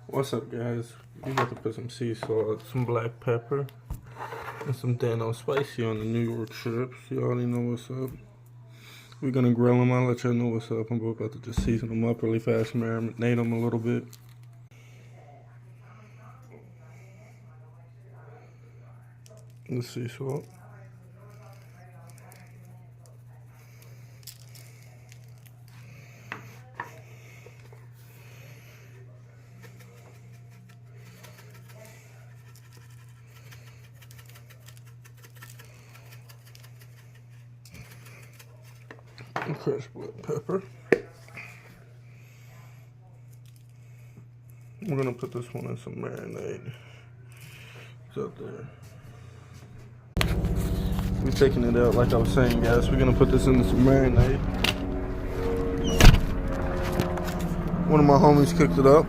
What's up, guys? We about to put some sea salt, some black pepper, and some Dano spicy on the New York strips. You already know what's up. We're gonna grill them. I'll let y'all know what's up. I'm about to just season them up really fast, marinate them a little bit. The sea salt. And crushed black pepper. We're gonna put this one in some marinade. It's up there. We're taking it out, like I was saying, guys. We're gonna put this in some marinade. One of my homies cooked it up.